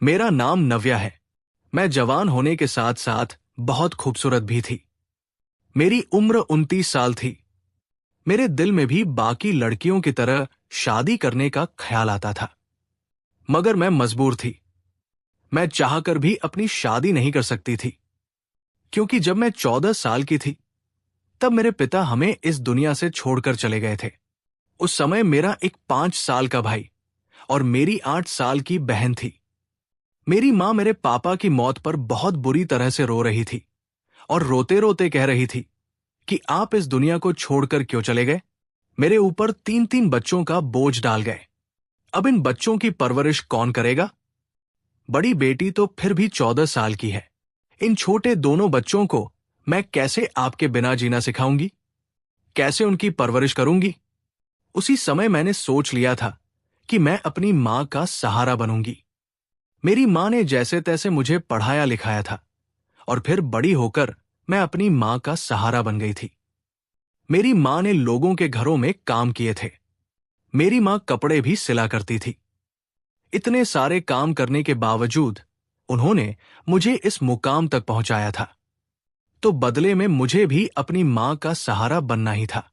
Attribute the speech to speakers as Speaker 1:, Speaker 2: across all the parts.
Speaker 1: मेरा नाम नव्या है। मैं जवान होने के साथ साथ बहुत खूबसूरत भी थी। मेरी उम्र 29 साल थी। मेरे दिल में भी बाकी लड़कियों की तरह शादी करने का ख्याल आता था, मगर मैं मजबूर थी। मैं चाहकर भी अपनी शादी नहीं कर सकती थी, क्योंकि जब मैं 14 साल की थी तब मेरे पिता हमें इस दुनिया से छोड़कर चले गए थे। उस समय मेरा एक 5 साल का भाई और मेरी 8 साल की बहन थी। मेरी माँ मेरे पापा की मौत पर बहुत बुरी तरह से रो रही थी और रोते रोते कह रही थी कि आप इस दुनिया को छोड़कर क्यों चले गए। मेरे ऊपर 3-3 बच्चों का बोझ डाल गए। अब इन बच्चों की परवरिश कौन करेगा? बड़ी बेटी तो फिर भी 14 साल की है। इन छोटे दोनों बच्चों को मैं कैसे आपके बिना जीना सिखाऊंगी? कैसे उनकी परवरिश करूंगी? उसी समय मैंने सोच लिया था कि मैं अपनी मां का सहारा बनूंगी। मेरी मां ने जैसे तैसे मुझे पढ़ाया लिखाया था और फिर बड़ी होकर मैं अपनी मां का सहारा बन गई थी। मेरी मां ने लोगों के घरों में काम किए थे। मेरी मां कपड़े भी सिला करती थी। इतने सारे काम करने के बावजूद उन्होंने मुझे इस मुकाम तक पहुंचाया था, तो बदले में मुझे भी अपनी मां का सहारा बनना ही था।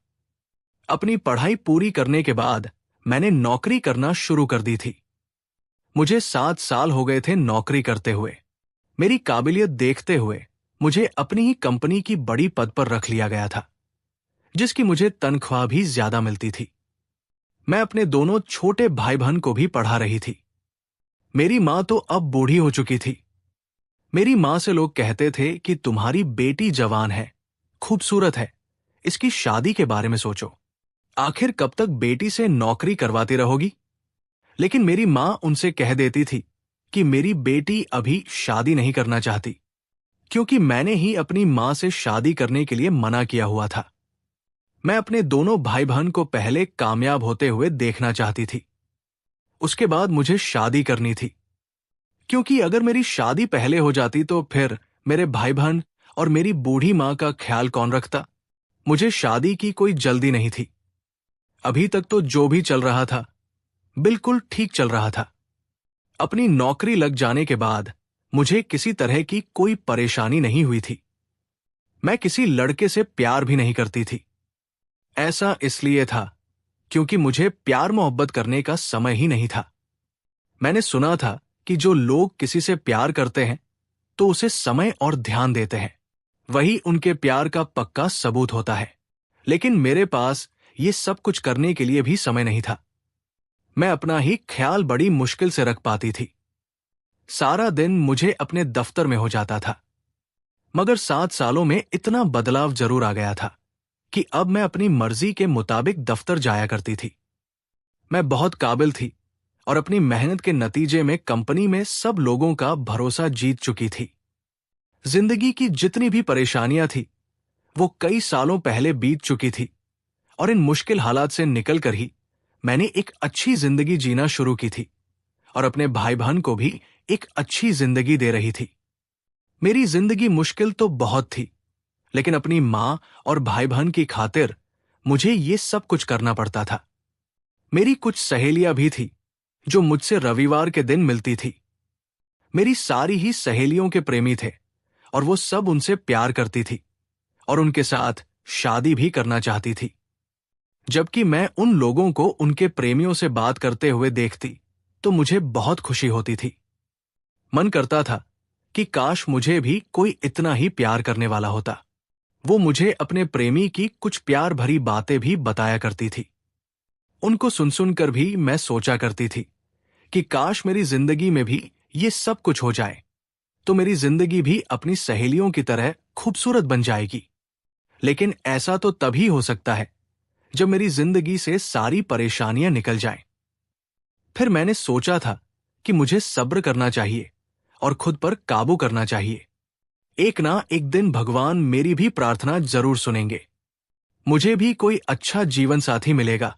Speaker 1: अपनी पढ़ाई पूरी करने के बाद मैंने नौकरी करना शुरू कर दी थी। मुझे 7 साल हो गए थे नौकरी करते हुए। मेरी काबिलियत देखते हुए मुझे अपनी ही कंपनी की बड़ी पद पर रख लिया गया था, जिसकी मुझे तनख्वाह भी ज्यादा मिलती थी। मैं अपने दोनों छोटे भाई बहन को भी पढ़ा रही थी। मेरी मां तो अब बूढ़ी हो चुकी थी। मेरी मां से लोग कहते थे कि तुम्हारी बेटी जवान है, खूबसूरत है, इसकी शादी के बारे में सोचो। आखिर कब तक बेटी से नौकरी करवाती रहोगी? लेकिन मेरी मां उनसे कह देती थी कि मेरी बेटी अभी शादी नहीं करना चाहती, क्योंकि मैंने ही अपनी मां से शादी करने के लिए मना किया हुआ था। मैं अपने दोनों भाई बहन को पहले कामयाब होते हुए देखना चाहती थी, उसके बाद मुझे शादी करनी थी। क्योंकि अगर मेरी शादी पहले हो जाती तो फिर मेरे भाई बहन और मेरी बूढ़ी मां का ख्याल कौन रखता? मुझे शादी की कोई जल्दी नहीं थी। अभी तक तो जो भी चल रहा था बिल्कुल ठीक चल रहा था। अपनी नौकरी लग जाने के बाद मुझे किसी तरह की कोई परेशानी नहीं हुई थी। मैं किसी लड़के से प्यार भी नहीं करती थी। ऐसा इसलिए था क्योंकि मुझे प्यार मोहब्बत करने का समय ही नहीं था। मैंने सुना था कि जो लोग किसी से प्यार करते हैं तो उसे समय और ध्यान देते हैं, वही उनके प्यार का पक्का सबूत होता है। लेकिन मेरे पास ये सब कुछ करने के लिए भी समय नहीं था। मैं अपना ही ख्याल बड़ी मुश्किल से रख पाती थी। सारा दिन मुझे अपने दफ्तर में हो जाता था। मगर 7 सालों में इतना बदलाव जरूर आ गया था कि अब मैं अपनी मर्जी के मुताबिक दफ्तर जाया करती थी। मैं बहुत काबिल थी और अपनी मेहनत के नतीजे में कंपनी में सब लोगों का भरोसा जीत चुकी थी। जिंदगी की जितनी भी परेशानियां थी वो कई सालों पहले बीत चुकी थी और इन मुश्किल हालात से निकलकर ही मैंने एक अच्छी जिंदगी जीना शुरू की थी और अपने भाई बहन को भी एक अच्छी जिंदगी दे रही थी। मेरी जिंदगी मुश्किल तो बहुत थी, लेकिन अपनी मां और भाई बहन की खातिर मुझे ये सब कुछ करना पड़ता था। मेरी कुछ सहेलियां भी थी जो मुझसे रविवार के दिन मिलती थी। मेरी सारी ही सहेलियों के प्रेमी थे और वो सब उनसे प्यार करती थी और उनके साथ शादी भी करना चाहती थी। जबकि मैं उन लोगों को उनके प्रेमियों से बात करते हुए देखती तो मुझे बहुत खुशी होती थी। मन करता था कि काश मुझे भी कोई इतना ही प्यार करने वाला होता। वो मुझे अपने प्रेमी की कुछ प्यार भरी बातें भी बताया करती थी। उनको सुन सुनकर भी मैं सोचा करती थी कि काश मेरी जिंदगी में भी ये सब कुछ हो जाए, तो मेरी जिंदगी भी अपनी सहेलियों की तरह खूबसूरत बन जाएगी। लेकिन ऐसा तो तभी हो सकता है जब मेरी जिंदगी से सारी परेशानियां निकल जाएं। फिर मैंने सोचा था कि मुझे सब्र करना चाहिए और खुद पर काबू करना चाहिए। एक ना एक दिन भगवान मेरी भी प्रार्थना जरूर सुनेंगे। मुझे भी कोई अच्छा जीवन साथी मिलेगा।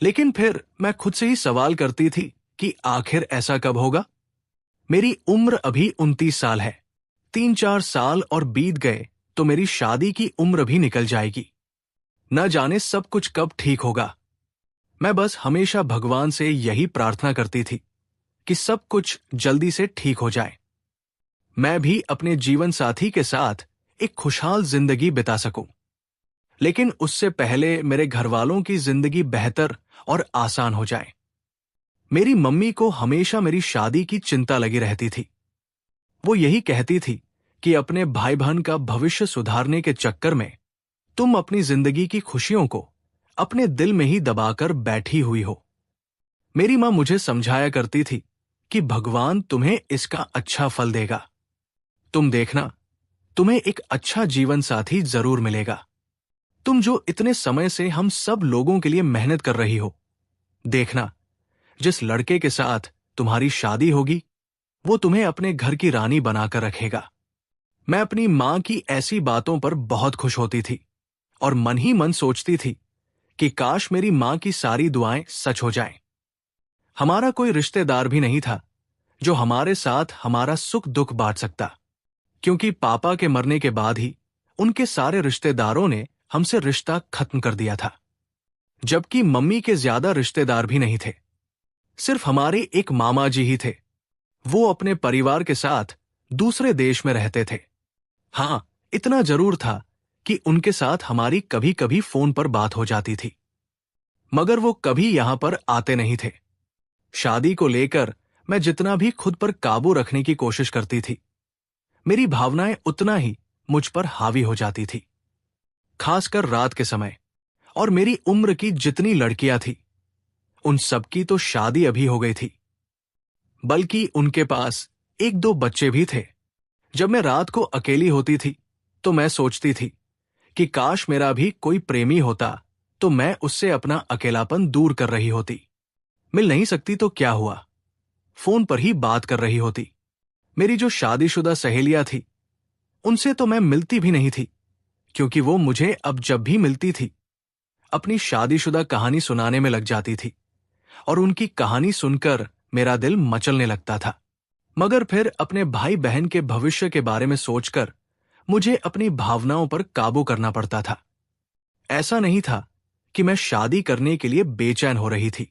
Speaker 1: लेकिन फिर मैं खुद से ही सवाल करती थी कि आखिर ऐसा कब होगा? मेरी उम्र अभी 29 साल है। 3-4 साल और बीत गए तो मेरी शादी की उम्र भी निकल जाएगी। न जाने सब कुछ कब ठीक होगा। मैं बस हमेशा भगवान से यही प्रार्थना करती थी कि सब कुछ जल्दी से ठीक हो जाए, मैं भी अपने जीवन साथी के साथ एक खुशहाल जिंदगी बिता सकूं। लेकिन उससे पहले मेरे घर वालों की जिंदगी बेहतर और आसान हो जाए। मेरी मम्मी को हमेशा मेरी शादी की चिंता लगी रहती थी। वो यही कहती थी कि अपने भाई बहन का भविष्य सुधारने के चक्कर में तुम अपनी जिंदगी की खुशियों को अपने दिल में ही दबाकर बैठी हुई हो। मेरी मां मुझे समझाया करती थी कि भगवान तुम्हें इसका अच्छा फल देगा। तुम देखना, तुम्हें एक अच्छा जीवन साथी जरूर मिलेगा। तुम जो इतने समय से हम सब लोगों के लिए मेहनत कर रही हो, देखना, जिस लड़के के साथ तुम्हारी शादी होगी वो तुम्हें अपने घर की रानी बनाकर रखेगा। मैं अपनी मां की ऐसी बातों पर बहुत खुश होती थी और मन ही मन सोचती थी कि काश मेरी मां की सारी दुआएं सच हो जाएं। हमारा कोई रिश्तेदार भी नहीं था जो हमारे साथ हमारा सुख दुख बांट सकता, क्योंकि पापा के मरने के बाद ही उनके सारे रिश्तेदारों ने हमसे रिश्ता खत्म कर दिया था। जबकि मम्मी के ज्यादा रिश्तेदार भी नहीं थे, सिर्फ हमारे एक मामा जी ही थे। वो अपने परिवार के साथ दूसरे देश में रहते थे। हाँ, इतना जरूर था कि उनके साथ हमारी कभी कभी फोन पर बात हो जाती थी, मगर वो कभी यहां पर आते नहीं थे। शादी को लेकर मैं जितना भी खुद पर काबू रखने की कोशिश करती थी, मेरी भावनाएं उतना ही मुझ पर हावी हो जाती थी, खासकर रात के समय। और मेरी उम्र की जितनी लड़कियां थी, उन सबकी तो शादी अभी हो गई थी, बल्कि उनके पास एक दो बच्चे भी थे। जब मैं रात को अकेली होती थी तो मैं सोचती थी कि काश मेरा भी कोई प्रेमी होता तो मैं उससे अपना अकेलापन दूर कर रही होती। मिल नहीं सकती तो क्या हुआ, फोन पर ही बात कर रही होती। मेरी जो शादीशुदा सहेलियां थी, उनसे तो मैं मिलती भी नहीं थी, क्योंकि वो मुझे अब जब भी मिलती थी अपनी शादीशुदा कहानी सुनाने में लग जाती थी और उनकी कहानी सुनकर मेरा दिल मचलने लगता था। मगर फिर अपने भाई बहन के भविष्य के बारे में सोचकर मुझे अपनी भावनाओं पर काबू करना पड़ता था। ऐसा नहीं था कि मैं शादी करने के लिए बेचैन हो रही थी,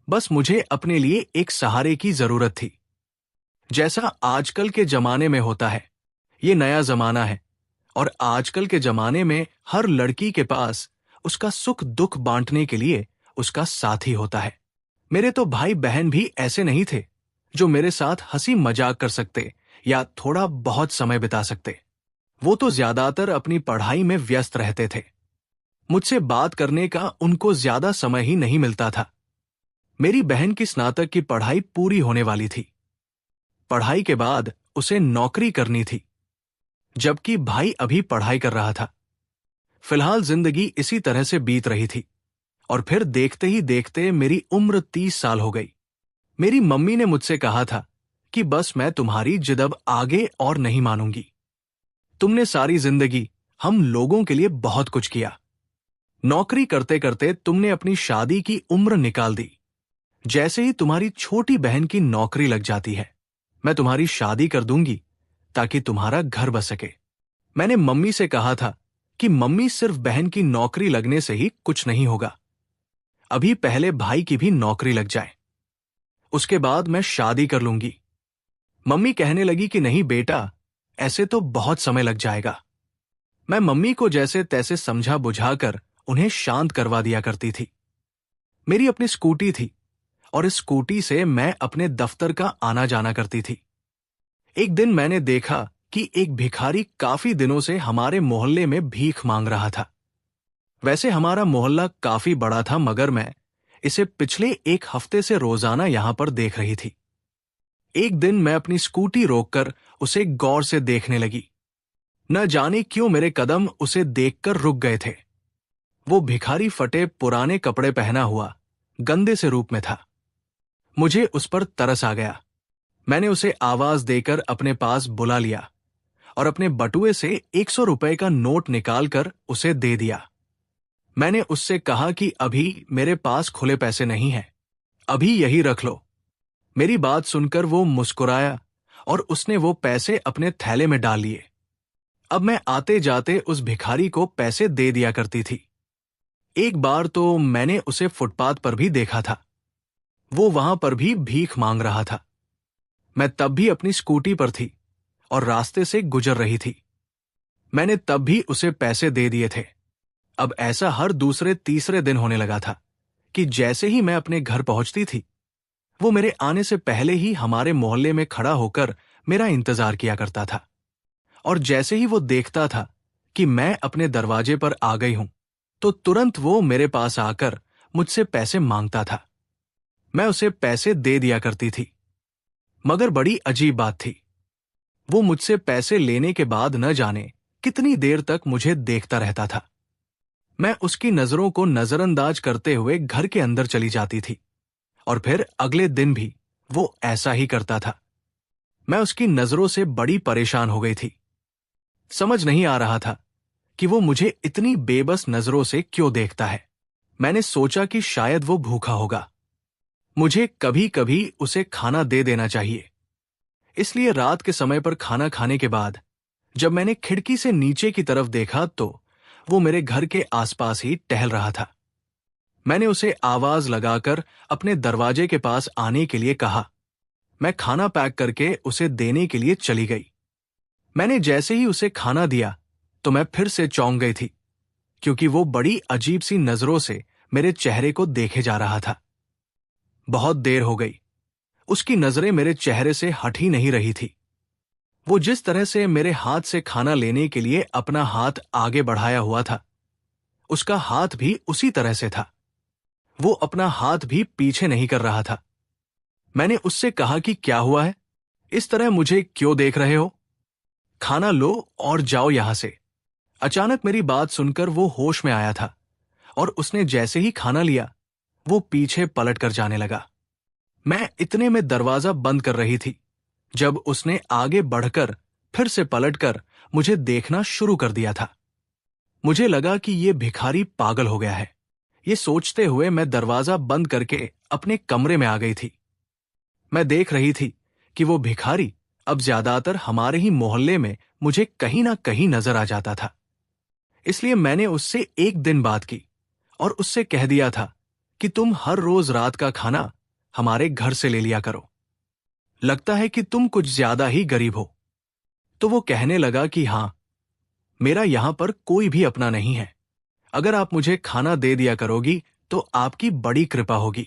Speaker 1: बस मुझे अपने लिए एक सहारे की जरूरत थी। जैसा आजकल के जमाने में होता है, ये नया जमाना है और आजकल के जमाने में हर लड़की के पास उसका सुख दुख बांटने के लिए उसका साथी होता है। मेरे तो भाई बहन भी ऐसे नहीं थे जो मेरे साथ हंसी मजाक कर सकते या थोड़ा बहुत समय बिता सकते। वो तो ज्यादातर अपनी पढ़ाई में व्यस्त रहते थे। मुझसे बात करने का उनको ज्यादा समय ही नहीं मिलता था। मेरी बहन की स्नातक की पढ़ाई पूरी होने वाली थी। पढ़ाई के बाद उसे नौकरी करनी थी, जबकि भाई अभी पढ़ाई कर रहा था। फिलहाल जिंदगी इसी तरह से बीत रही थी और फिर देखते ही देखते मेरी उम्र 30 साल हो गई। मेरी मम्मी ने मुझसे कहा था कि बस मैं तुम्हारी जिद अब आगे और नहीं मानूंगी। तुमने सारी जिंदगी हम लोगों के लिए बहुत कुछ किया। नौकरी करते करते तुमने अपनी शादी की उम्र निकाल दी। जैसे ही तुम्हारी छोटी बहन की नौकरी लग जाती है, मैं तुम्हारी शादी कर दूंगी ताकि तुम्हारा घर बस सके। मैंने मम्मी से कहा था कि मम्मी, सिर्फ बहन की नौकरी लगने से ही कुछ नहीं होगा। अभी पहले भाई की भी नौकरी लग जाए, उसके बाद मैं शादी कर लूंगी। मम्मी कहने लगी कि नहीं बेटा, ऐसे तो बहुत समय लग जाएगा। मैं मम्मी को जैसे तैसे समझा बुझाकर उन्हें शांत करवा दिया करती थी। मेरी अपनी स्कूटी थी और इस स्कूटी से मैं अपने दफ्तर का आना जाना करती थी। एक दिन मैंने देखा कि एक भिखारी काफी दिनों से हमारे मोहल्ले में भीख मांग रहा था। वैसे हमारा मोहल्ला काफी बड़ा था, मगर मैं इसे पिछले एक हफ्ते से रोजाना यहां पर देख रही थी। एक दिन मैं अपनी स्कूटी रोककर उसे गौर से देखने लगी। न जाने क्यों मेरे कदम उसे देखकर रुक गए थे। वो भिखारी फटे पुराने कपड़े पहना हुआ गंदे से रूप में था। मुझे उस पर तरस आ गया। मैंने उसे आवाज देकर अपने पास बुला लिया और अपने बटुए से 100 रुपए का नोट निकालकर उसे दे दिया। मैंने उससे कहा कि अभी मेरे पास खुले पैसे नहीं हैं, अभी यही रख लो। मेरी बात सुनकर वो मुस्कुराया और उसने वो पैसे अपने थैले में डाल लिए। अब मैं आते जाते उस भिखारी को पैसे दे दिया करती थी। एक बार तो मैंने उसे फुटपाथ पर भी देखा था। वो वहां पर भी भीख मांग रहा था। मैं तब भी अपनी स्कूटी पर थी और रास्ते से गुजर रही थी। मैंने तब भी उसे पैसे दे दिए थे। अब ऐसा हर दूसरे तीसरे दिन होने लगा था कि जैसे ही मैं अपने घर पहुंचती थी, वो मेरे आने से पहले ही हमारे मोहल्ले में खड़ा होकर मेरा इंतजार किया करता था। और जैसे ही वो देखता था कि मैं अपने दरवाजे पर आ गई हूं, तो तुरंत वो मेरे पास आकर मुझसे पैसे मांगता था। मैं उसे पैसे दे दिया करती थी। मगर बड़ी अजीब बात थी, वो मुझसे पैसे लेने के बाद न जाने कितनी देर तक मुझे देखता रहता था। मैं उसकी नजरों को नजरअंदाज करते हुए घर के अंदर चली जाती थी और फिर अगले दिन भी वो ऐसा ही करता था। मैं उसकी नजरों से बड़ी परेशान हो गई थी। समझ नहीं आ रहा था कि वो मुझे इतनी बेबस नजरों से क्यों देखता है। मैंने सोचा कि शायद वो भूखा होगा। मुझे कभी कभी उसे खाना दे देना चाहिए। इसलिए रात के समय पर खाना खाने के बाद जब मैंने खिड़की से नीचे की तरफ देखा तो वो मेरे घर के आसपास ही टहल रहा था। मैंने उसे आवाज लगाकर अपने दरवाजे के पास आने के लिए कहा। मैं खाना पैक करके उसे देने के लिए चली गई। मैंने जैसे ही उसे खाना दिया तो मैं फिर से चौंक गई थी, क्योंकि वो बड़ी अजीब सी नजरों से मेरे चेहरे को देखे जा रहा था। बहुत देर हो गई, उसकी नजरें मेरे चेहरे से हट ही नहीं रही थी। वो जिस तरह से मेरे हाथ से खाना लेने के लिए अपना हाथ आगे बढ़ाया हुआ था, उसका हाथ भी उसी तरह से था। वो अपना हाथ भी पीछे नहीं कर रहा था। मैंने उससे कहा कि क्या हुआ है, इस तरह मुझे क्यों देख रहे हो? खाना लो और जाओ यहां से। अचानक मेरी बात सुनकर वो होश में आया था और उसने जैसे ही खाना लिया, वो पीछे पलट कर जाने लगा। मैं इतने में दरवाजा बंद कर रही थी जब उसने आगे बढ़कर फिर से पलटकर मुझे देखना शुरू कर दिया था। मुझे लगा कि ये भिखारी पागल हो गया है। ये सोचते हुए मैं दरवाजा बंद करके अपने कमरे में आ गई थी। मैं देख रही थी कि वो भिखारी अब ज्यादातर हमारे ही मोहल्ले में मुझे कहीं ना कहीं नजर आ जाता था। इसलिए मैंने उससे एक दिन बात की और उससे कह दिया था कि तुम हर रोज रात का खाना हमारे घर से ले लिया करो। लगता है कि तुम कुछ ज्यादा ही गरीब हो। तो वो कहने लगा कि हां, मेरा यहां पर कोई भी अपना नहीं है। अगर आप मुझे खाना दे दिया करोगी तो आपकी बड़ी कृपा होगी।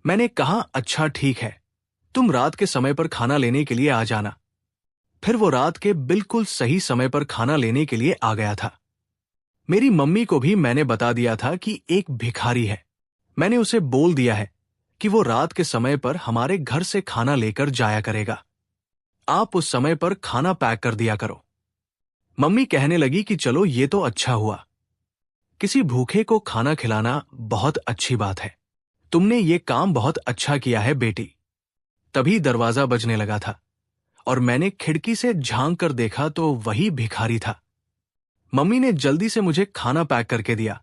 Speaker 1: मैंने कहा, अच्छा ठीक है, तुम रात के समय पर खाना लेने के लिए आ जाना। फिर वो रात के बिल्कुल सही समय पर खाना लेने के लिए आ गया था। मेरी मम्मी को भी मैंने बता दिया था कि एक भिखारी है। मैंने उसे बोल दिया है कि वो रात के समय पर हमारे घर से खाना लेकर जाया करेगा। आप उस समय पर खाना पैक कर दिया करो। मम्मी कहने लगी कि चलो ये तो अच्छा हुआ। किसी भूखे को खाना खिलाना बहुत अच्छी बात है। तुमने ये काम बहुत अच्छा किया है बेटी। तभी दरवाजा बजने लगा था और मैंने खिड़की से झांक कर देखा तो वही भिखारी था। मम्मी ने जल्दी से मुझे खाना पैक करके दिया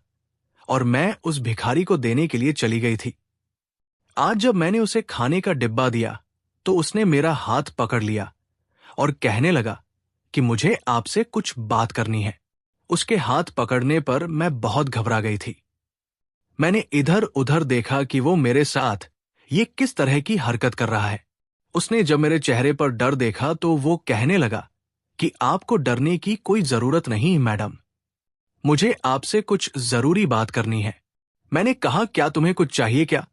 Speaker 1: और मैं उस भिखारी को देने के लिए चली गई थी। आज जब मैंने उसे खाने का डिब्बा दिया तो उसने मेरा हाथ पकड़ लिया और कहने लगा कि मुझे आपसे कुछ बात करनी है। उसके हाथ पकड़ने पर मैं बहुत घबरा गई थी। मैंने इधर उधर देखा कि वो मेरे साथ ये किस तरह की हरकत कर रहा है। उसने जब मेरे चेहरे पर डर देखा तो वो कहने लगा कि आपको डरने की कोई जरूरत नहीं मैडम, मुझे आपसे कुछ जरूरी बात करनी है। मैंने कहा, क्या तुम्हें कुछ चाहिए क्या?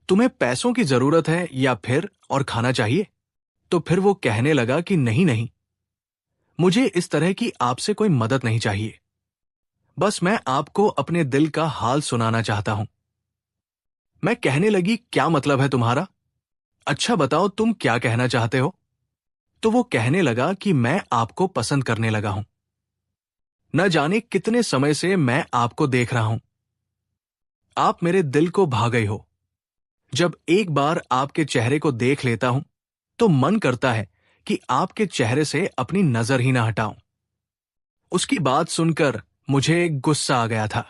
Speaker 1: तुम्हें पैसों की जरूरत है या फिर और खाना चाहिए? तो फिर वो कहने लगा कि नहीं नहीं, मुझे इस तरह की आपसे कोई मदद नहीं चाहिए। बस मैं आपको अपने दिल का हाल सुनाना चाहता हूं। मैं कहने लगी, क्या मतलब है तुम्हारा? अच्छा बताओ तुम क्या कहना चाहते हो? तो वो कहने लगा कि मैं आपको पसंद करने लगा हूं। न जाने कितने समय से मैं आपको देख रहा हूं। आप मेरे दिल को भा गई हो। जब एक बार आपके चेहरे को देख लेता हूं तो मन करता है कि आपके चेहरे से अपनी नजर ही ना हटाऊं। उसकी बात सुनकर मुझे गुस्सा आ गया था।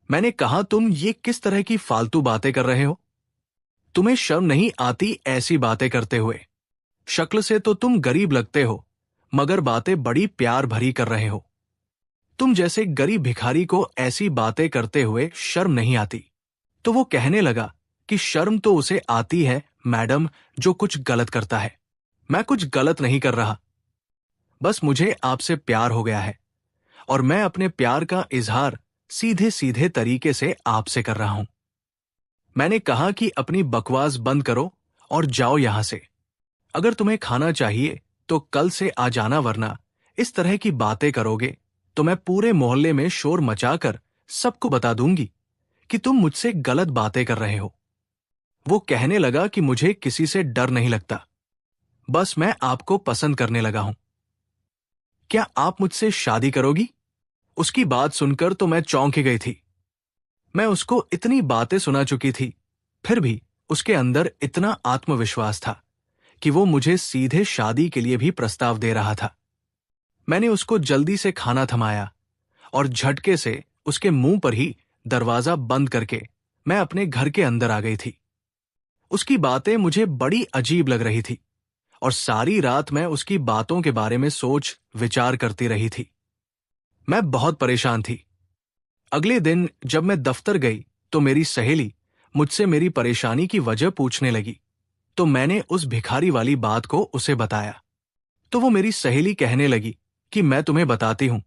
Speaker 1: मैंने कहा, तुम ये किस तरह की फालतू बातें कर रहे हो? तुम्हें शर्म नहीं आती ऐसी बातें करते हुए? शक्ल से तो तुम गरीब लगते हो, मगर बातें बड़ी प्यार भरी कर रहे हो। तुम जैसे गरीब भिखारी को ऐसी बातें करते हुए शर्म नहीं आती? तो वो कहने लगा कि शर्म तो उसे आती है मैडम जो कुछ गलत करता है। मैं कुछ गलत नहीं कर रहा, बस मुझे आपसे प्यार हो गया है और मैं अपने प्यार का इजहार सीधे सीधे तरीके से आपसे कर रहा हूं। मैंने कहा कि अपनी बकवास बंद करो और जाओ यहां से। अगर तुम्हें खाना चाहिए तो कल से आ जाना, वरना इस तरह की बातें करोगे तो मैं पूरे मोहल्ले में शोर मचाकर सबको बता दूंगी कि तुम मुझसे गलत बातें कर रहे हो। वो कहने लगा कि मुझे किसी से डर नहीं लगता, बस मैं आपको पसंद करने लगा हूं। क्या आप मुझसे शादी करोगी? उसकी बात सुनकर तो मैं चौंक ही गई थी। मैं उसको इतनी बातें सुना चुकी थी, फिर भी उसके अंदर इतना आत्मविश्वास था कि वो मुझे सीधे शादी के लिए भी प्रस्ताव दे रहा था। मैंने उसको जल्दी से खाना थमाया और झटके से उसके मुंह पर ही दरवाजा बंद करके मैं अपने घर के अंदर आ गई थी। उसकी बातें मुझे बड़ी अजीब लग रही थी और सारी रात मैं उसकी बातों के बारे में सोच विचार करती रही थी। मैं बहुत परेशान थी। अगले दिन जब मैं दफ्तर गई तो मेरी सहेली मुझसे मेरी परेशानी की वजह पूछने लगी, तो मैंने उस भिखारी वाली बात को उसे बताया। तो वो मेरी सहेली कहने लगी कि मैं तुम्हें बताती हूं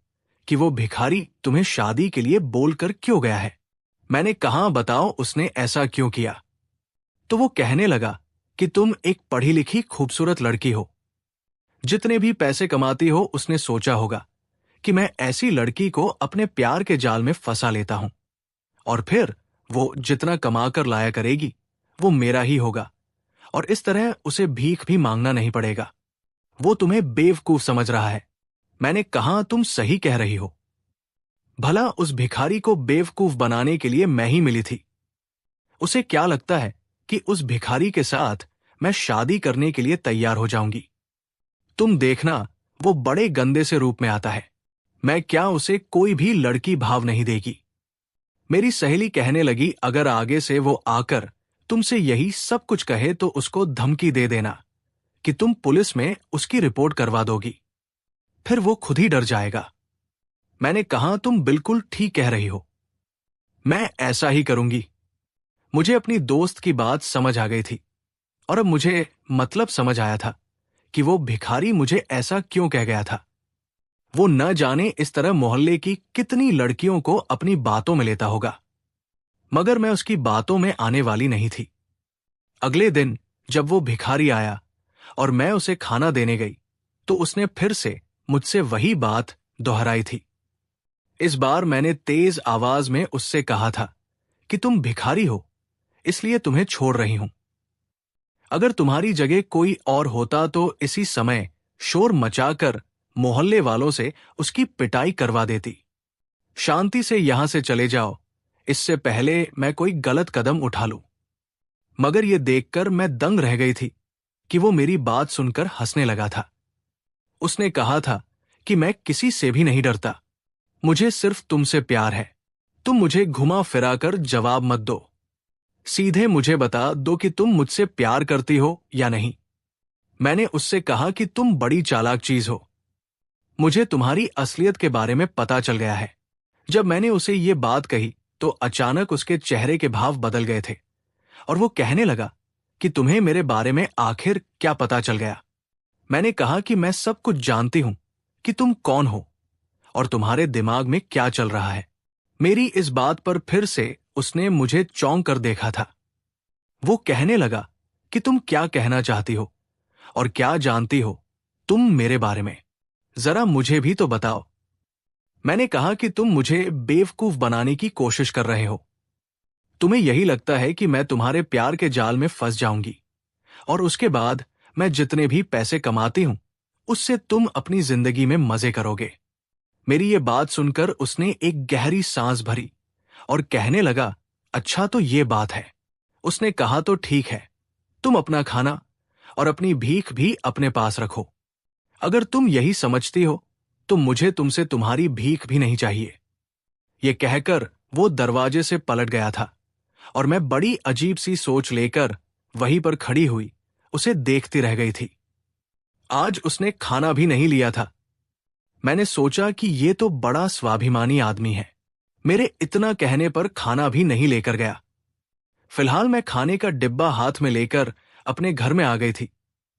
Speaker 1: कि वो भिखारी तुम्हें शादी के लिए बोलकर क्यों गया है। मैंने कहा बताओ उसने ऐसा क्यों किया। तो वो कहने लगा कि तुम एक पढ़ी लिखी खूबसूरत लड़की हो, जितने भी पैसे कमाती हो उसने सोचा होगा कि मैं ऐसी लड़की को अपने प्यार के जाल में फंसा लेता हूं और फिर वो जितना कमा कर लाया करेगी वो मेरा ही होगा और इस तरह उसे भीख भी मांगना नहीं पड़ेगा। वो तुम्हें बेवकूफ समझ रहा है। मैंने कहा तुम सही कह रही हो। भला उस भिखारी को बेवकूफ बनाने के लिए मैं ही मिली थी। उसे क्या लगता है कि उस भिखारी के साथ मैं शादी करने के लिए तैयार हो जाऊंगी? तुम देखना, वो बड़े गंदे से रूप में आता है। मैं क्या उसे कोई भी लड़की भाव नहीं देगी। मेरी सहेली कहने लगी अगर आगे से वो आकर तुमसे यही सब कुछ कहे तो उसको धमकी दे देना कि तुम पुलिस में उसकी रिपोर्ट करवा दोगी, फिर वो खुद ही डर जाएगा। मैंने कहा तुम बिल्कुल ठीक कह रही हो, मैं ऐसा ही करूंगी। मुझे अपनी दोस्त की बात समझ आ गई थी और अब मुझे मतलब समझ आया था कि वो भिखारी मुझे ऐसा क्यों कह गया था। वो न जाने इस तरह मोहल्ले की कितनी लड़कियों को अपनी बातों में लेता होगा, मगर मैं उसकी बातों में आने वाली नहीं थी। अगले दिन जब वो भिखारी आया और मैं उसे खाना देने गई तो उसने फिर से मुझसे वही बात दोहराई थी। इस बार मैंने तेज आवाज में उससे कहा था कि तुम भिखारी हो इसलिए तुम्हें छोड़ रही हूं। अगर तुम्हारी जगह कोई और होता तो इसी समय शोर मचाकर मोहल्ले वालों से उसकी पिटाई करवा देती। शांति से यहां से चले जाओ, इससे पहले मैं कोई गलत कदम उठा लूं। मगर यह देखकर मैं दंग रह गई थी कि वो मेरी बात सुनकर हंसने लगा था। उसने कहा था कि मैं किसी से भी नहीं डरता, मुझे सिर्फ तुमसे प्यार है। तुम मुझे घुमा फिराकर जवाब मत दो, सीधे मुझे बता दो कि तुम मुझसे प्यार करती हो या नहीं। मैंने उससे कहा कि तुम बड़ी चालाक चीज हो, मुझे तुम्हारी असलियत के बारे में पता चल गया है। जब मैंने उसे ये बात कही तो अचानक उसके चेहरे के भाव बदल गए थे और वो कहने लगा कि तुम्हें मेरे बारे में आखिर क्या पता चल गया। मैंने कहा कि मैं सब कुछ जानती हूं कि तुम कौन हो और तुम्हारे दिमाग में क्या चल रहा है। मेरी इस बात पर फिर से उसने मुझे चौंक कर देखा था। वो कहने लगा कि तुम क्या कहना चाहती हो और क्या जानती हो तुम मेरे बारे में, जरा मुझे भी तो बताओ। मैंने कहा कि तुम मुझे बेवकूफ बनाने की कोशिश कर रहे हो। तुम्हें यही लगता है कि मैं तुम्हारे प्यार के जाल में फंस जाऊंगी और उसके बाद मैं जितने भी पैसे कमाती हूं उससे तुम अपनी जिंदगी में मजे करोगे। मेरी ये बात सुनकर उसने एक गहरी सांस भरी और कहने लगा अच्छा तो ये बात है। उसने कहा तो ठीक है, तुम अपना खाना और अपनी भीख भी अपने पास रखो। अगर तुम यही समझती हो तो मुझे तुमसे तुम्हारी भीख भी नहीं चाहिए। ये कहकर वो दरवाजे से पलट गया था और मैं बड़ी अजीब सी सोच लेकर वहीं पर खड़ी हुई उसे देखती रह गई थी। आज उसने खाना भी नहीं लिया था। मैंने सोचा कि ये तो बड़ा स्वाभिमानी आदमी है, मेरे इतना कहने पर खाना भी नहीं लेकर गया। फिलहाल मैं खाने का डिब्बा हाथ में लेकर अपने घर में आ गई थी,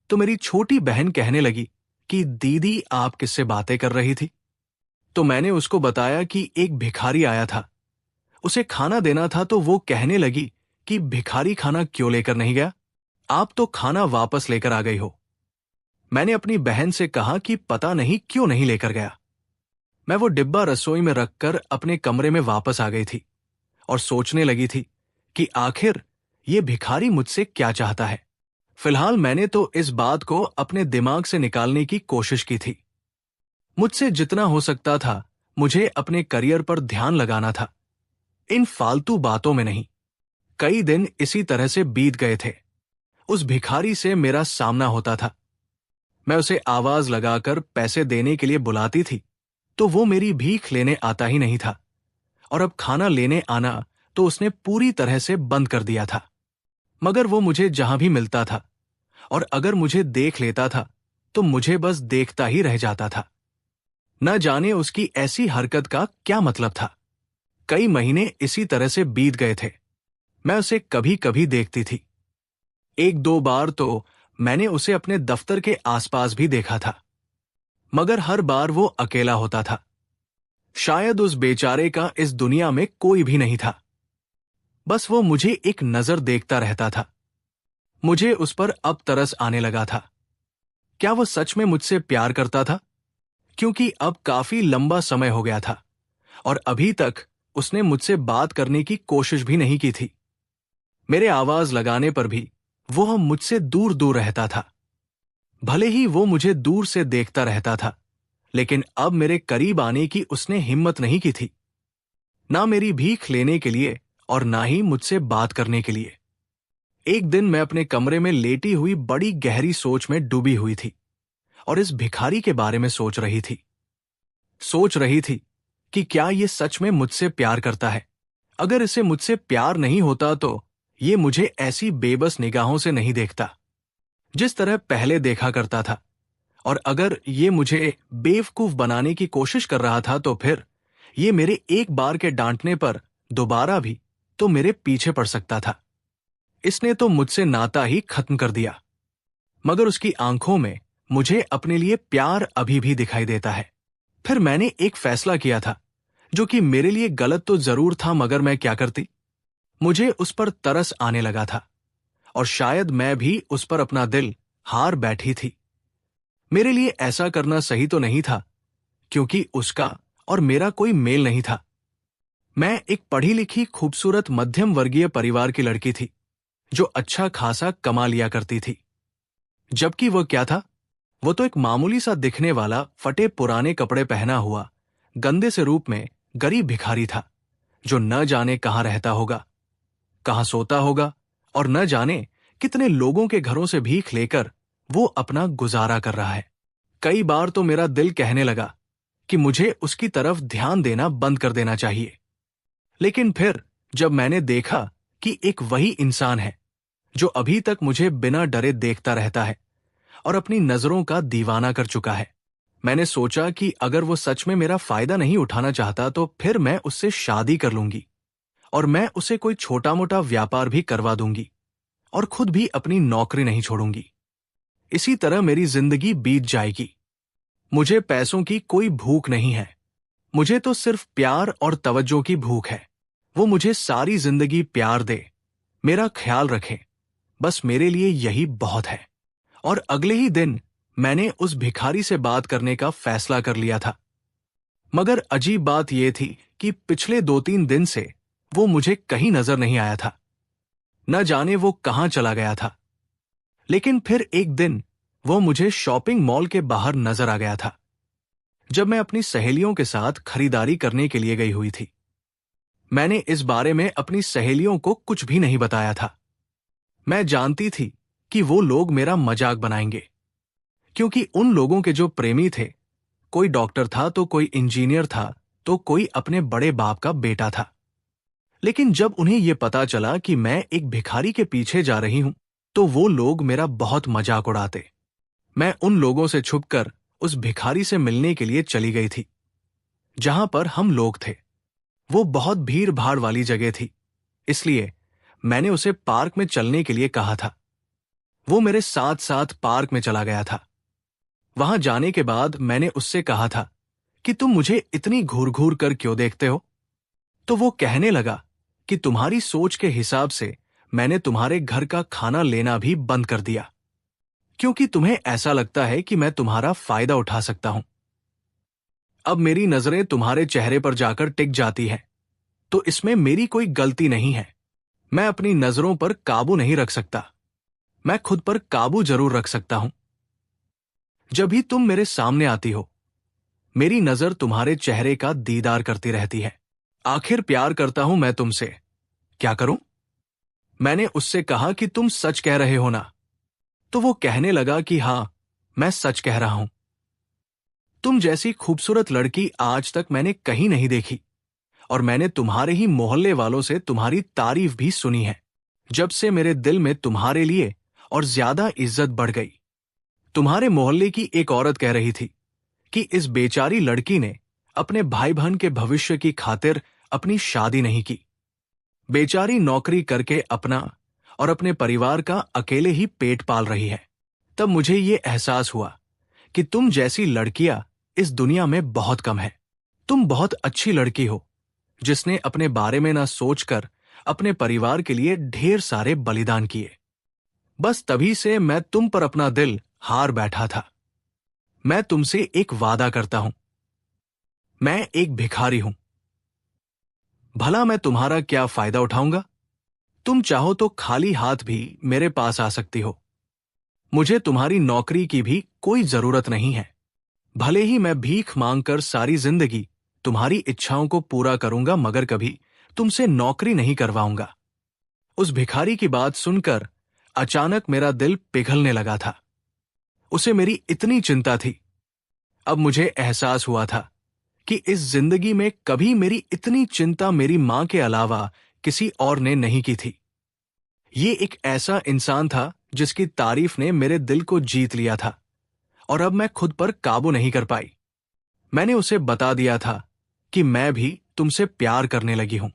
Speaker 1: तो मेरी छोटी बहन कहने लगी कि दीदी आप किससे बातें कर रही थी। तो मैंने उसको बताया कि एक भिखारी आया था, उसे खाना देना था, तो वो कहने लगी कि भिखारी खाना क्यों लेकर नहीं गया, आप तो खाना वापस लेकर आ गई हो। मैंने अपनी बहन से कहा कि पता नहीं क्यों नहीं लेकर गया। मैं वो डिब्बा रसोई में रखकर अपने कमरे में वापस आ गई थी और सोचने लगी थी कि आखिर ये भिखारी मुझसे क्या चाहता है। फिलहाल मैंने तो इस बात को अपने दिमाग से निकालने की कोशिश की थी। मुझसे जितना हो सकता था मुझे अपने करियर पर ध्यान लगाना था, इन फालतू बातों में नहीं। कई दिन इसी तरह से बीत गए थे। उस भिखारी से मेरा सामना होता था। मैं उसे आवाज लगाकर पैसे देने के लिए बुलाती थी, तो वो मेरी भीख लेने आता ही नहीं था, और अब खाना लेने आना तो उसने पूरी तरह से बंद कर दिया था। मगर वो मुझे जहां भी मिलता था, और अगर मुझे देख लेता था तो मुझे बस देखता ही रह जाता था। न जाने उसकी ऐसी हरकत का क्या मतलब था। कई महीने इसी तरह से बीत गए थे। मैं उसे कभी कभी देखती थी। एक दो बार तो मैंने उसे अपने दफ्तर के आसपास भी देखा था, मगर हर बार वो अकेला होता था। शायद उस बेचारे का इस दुनिया में कोई भी नहीं था। बस वो मुझे एक नजर देखता रहता था। मुझे उस पर अब तरस आने लगा था। क्या वो सच में मुझसे प्यार करता था? क्योंकि अब काफी लंबा समय हो गया था और अभी तक उसने मुझसे बात करने की कोशिश भी नहीं की थी। मेरे आवाज लगाने पर भी वो मुझसे दूर दूर रहता था। भले ही वो मुझे दूर से देखता रहता था, लेकिन अब मेरे करीब आने की उसने हिम्मत नहीं की थी, ना मेरी भीख लेने के लिए और ना ही मुझसे बात करने के लिए। एक दिन मैं अपने कमरे में लेटी हुई बड़ी गहरी सोच में डूबी हुई थी और इस भिखारी के बारे में सोच रही थी। सोच रही थी कि क्या ये सच में मुझसे प्यार करता है। अगर इसे मुझसे प्यार नहीं होता तो ये मुझे ऐसी बेबस निगाहों से नहीं देखता जिस तरह पहले देखा करता था, और अगर ये मुझे बेवकूफ बनाने की कोशिश कर रहा था तो फिर ये मेरे एक बार के डांटने पर दोबारा भी तो मेरे पीछे पड़ सकता था। इसने तो मुझसे नाता ही खत्म कर दिया। मगर उसकी आंखों में मुझे अपने लिए प्यार अभी भी दिखाई देता है। फिर मैंने एक फैसला किया था, जो कि मेरे लिए गलत तो जरूर था, मगर मैं क्या करती। मुझे उस पर तरस आने लगा था और शायद मैं भी उस पर अपना दिल हार बैठी थी। मेरे लिए ऐसा करना सही तो नहीं था, क्योंकि उसका और मेरा कोई मेल नहीं था। मैं एक पढ़ी लिखी खूबसूरत मध्यम वर्गीय परिवार की लड़की थी, जो अच्छा खासा कमा लिया करती थी। जबकि वह क्या था, वो तो एक मामूली सा दिखने वाला फटे पुराने कपड़े पहना हुआ गंदे से रूप में गरीब भिखारी था, जो न जाने कहां रहता होगा, कहां सोता होगा, और न जाने कितने लोगों के घरों से भीख लेकर वो अपना गुजारा कर रहा है। कई बार तो मेरा दिल कहने लगा कि मुझे उसकी तरफ ध्यान देना बंद कर देना चाहिए। लेकिन फिर जब मैंने देखा कि एक वही इंसान है जो अभी तक मुझे बिना डरे देखता रहता है और अपनी नजरों का दीवाना कर चुका है, मैंने सोचा कि अगर वो सच में मेरा फायदा नहीं उठाना चाहता तो फिर मैं उससे शादी कर लूंगी और मैं उसे कोई छोटा मोटा व्यापार भी करवा दूंगी और खुद भी अपनी नौकरी नहीं छोड़ूंगी। इसी तरह मेरी जिंदगी बीत जाएगी। मुझे पैसों की कोई भूख नहीं है, मुझे तो सिर्फ प्यार और तवज्जो की भूख है। वो मुझे सारी जिंदगी प्यार दे, मेरा ख्याल रखे, बस मेरे लिए यही बहुत है। और अगले ही दिन मैंने उस भिखारी से बात करने का फैसला कर लिया था। मगर अजीब बात यह थी कि पिछले 2-3 दिन से वो मुझे कहीं नजर नहीं आया था। न जाने वो कहां चला गया था। लेकिन फिर एक दिन वो मुझे शॉपिंग मॉल के बाहर नजर आ गया था, जब मैं अपनी सहेलियों के साथ खरीदारी करने के लिए गई हुई थी। मैंने इस बारे में अपनी सहेलियों को कुछ भी नहीं बताया था। मैं जानती थी कि वो लोग मेरा मजाक बनाएंगे, क्योंकि उन लोगों के जो प्रेमी थे, कोई डॉक्टर था तो कोई इंजीनियर था तो कोई अपने बड़े बाप का बेटा था। लेकिन जब उन्हें यह पता चला कि मैं एक भिखारी के पीछे जा रही हूं, तो वो लोग मेरा बहुत मजाक उड़ाते। मैं उन लोगों से छुपकर उस भिखारी से मिलने के लिए चली गई थी, जहां पर हम लोग थे। वो बहुत भीड़ भाड़ वाली जगह थी, इसलिए मैंने उसे पार्क में चलने के लिए कहा था। वो मेरे साथ साथ पार्क में चला गया था। वहां जाने के बाद मैंने उससे कहा था कि तुम मुझे इतनी घूर घूर कर क्यों देखते हो? तो वो कहने लगा कि तुम्हारी सोच के हिसाब से मैंने तुम्हारे घर का खाना लेना भी बंद कर दिया, क्योंकि तुम्हें ऐसा लगता है कि मैं तुम्हारा फायदा उठा सकता हूं। अब मेरी नजरें तुम्हारे चेहरे पर जाकर टिक जाती हैं, तो इसमें मेरी कोई गलती नहीं है। मैं अपनी नजरों पर काबू नहीं रख सकता। मैं खुद पर काबू जरूर रख सकता हूं। जब भी तुम मेरे सामने आती हो, मेरी नजर तुम्हारे चेहरे का दीदार करती रहती है। आखिर प्यार करता हूं मैं तुमसे, क्या करूं? मैंने उससे कहा कि तुम सच कह रहे हो ना? तो वो कहने लगा कि हां, मैं सच कह रहा हूं। तुम जैसी खूबसूरत लड़की आज तक मैंने कहीं नहीं देखी, और मैंने तुम्हारे ही मोहल्ले वालों से तुम्हारी तारीफ भी सुनी है। जब से मेरे दिल में तुम्हारे लिए और ज्यादा इज्जत बढ़ गई। तुम्हारे मोहल्ले की एक औरत कह रही थी कि इस बेचारी लड़की ने अपने भाई बहन के भविष्य की खातिर अपनी शादी नहीं की। बेचारी नौकरी करके अपना और अपने परिवार का अकेले ही पेट पाल रही है। तब मुझे ये एहसास हुआ कि तुम जैसी लड़कियां इस दुनिया में बहुत कम है। तुम बहुत अच्छी लड़की हो, जिसने अपने बारे में ना सोचकर अपने परिवार के लिए ढेर सारे बलिदान किए। बस तभी से मैं तुम पर अपना दिल हार बैठा था। मैं तुमसे एक वादा करता हूं। मैं एक भिखारी हूं। भला मैं तुम्हारा क्या फायदा उठाऊंगा? तुम चाहो तो खाली हाथ भी मेरे पास आ सकती हो। मुझे तुम्हारी नौकरी की भी कोई जरूरत नहीं है। भले ही मैं भीख मांगकर सारी जिंदगी तुम्हारी इच्छाओं को पूरा करूंगा, मगर कभी तुमसे नौकरी नहीं करवाऊंगा। उस भिखारी की बात सुनकर अचानक मेरा दिल पिघलने लगा था। उसे मेरी इतनी चिंता थी। अब मुझे एहसास हुआ था कि इस जिंदगी में कभी मेरी इतनी चिंता मेरी मां के अलावा किसी और ने नहीं की थी। ये एक ऐसा इंसान था जिसकी तारीफ ने मेरे दिल को जीत लिया था, और अब मैं खुद पर काबू नहीं कर पाई। मैंने उसे बता दिया था कि मैं भी तुमसे प्यार करने लगी हूं।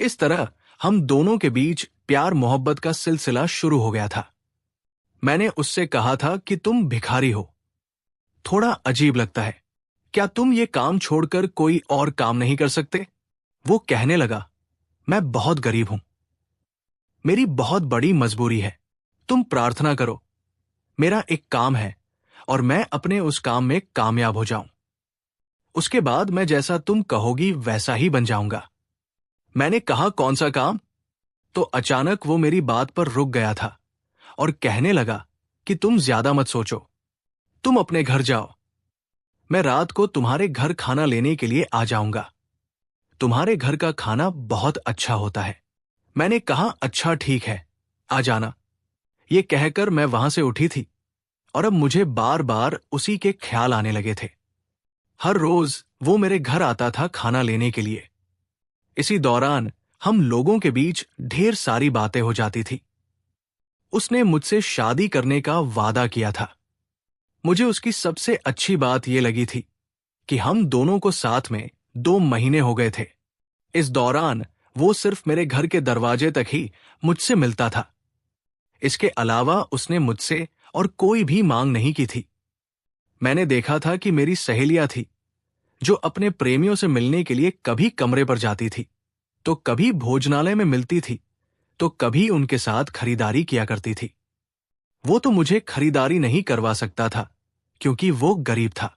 Speaker 1: इस तरह हम दोनों के बीच प्यार मोहब्बत का सिलसिला शुरू हो गया था। मैंने उससे कहा था कि तुम भिखारी हो, थोड़ा अजीब लगता है। क्या तुम ये काम छोड़कर कोई और काम नहीं कर सकते? वो कहने लगा, मैं बहुत गरीब हूं। मेरी बहुत बड़ी मजबूरी है। तुम प्रार्थना करो, मेरा एक काम है और मैं अपने उस काम में कामयाब हो जाऊं। उसके बाद मैं जैसा तुम कहोगी वैसा ही बन जाऊंगा। मैंने कहा, कौन सा काम? तो अचानक वो मेरी बात पर रुक गया था और कहने लगा कि तुम ज्यादा मत सोचो, तुम अपने घर जाओ। मैं रात को तुम्हारे घर खाना लेने के लिए आ जाऊंगा। तुम्हारे घर का खाना बहुत अच्छा होता है। मैंने कहा, अच्छा ठीक है, आ जाना। ये कहकर मैं वहां से उठी थी, और अब मुझे बार बार उसी के ख्याल आने लगे थे। हर रोज वो मेरे घर आता था खाना लेने के लिए। इसी दौरान हम लोगों के बीच ढेर सारी बातें हो जाती थी। उसने मुझसे शादी करने का वादा किया था। मुझे उसकी सबसे अच्छी बात यह लगी थी कि हम दोनों को साथ में 2 महीने हो गए थे। इस दौरान वो सिर्फ मेरे घर के दरवाजे तक ही मुझसे मिलता था। इसके अलावा उसने मुझसे और कोई भी मांग नहीं की थी। मैंने देखा था कि मेरी सहेलियां थी जो अपने प्रेमियों से मिलने के लिए कभी कमरे पर जाती थी, तो कभी भोजनालय में मिलती थी, तो कभी उनके साथ खरीदारी किया करती थी। वो तो मुझे खरीदारी नहीं करवा सकता था क्योंकि वो गरीब था,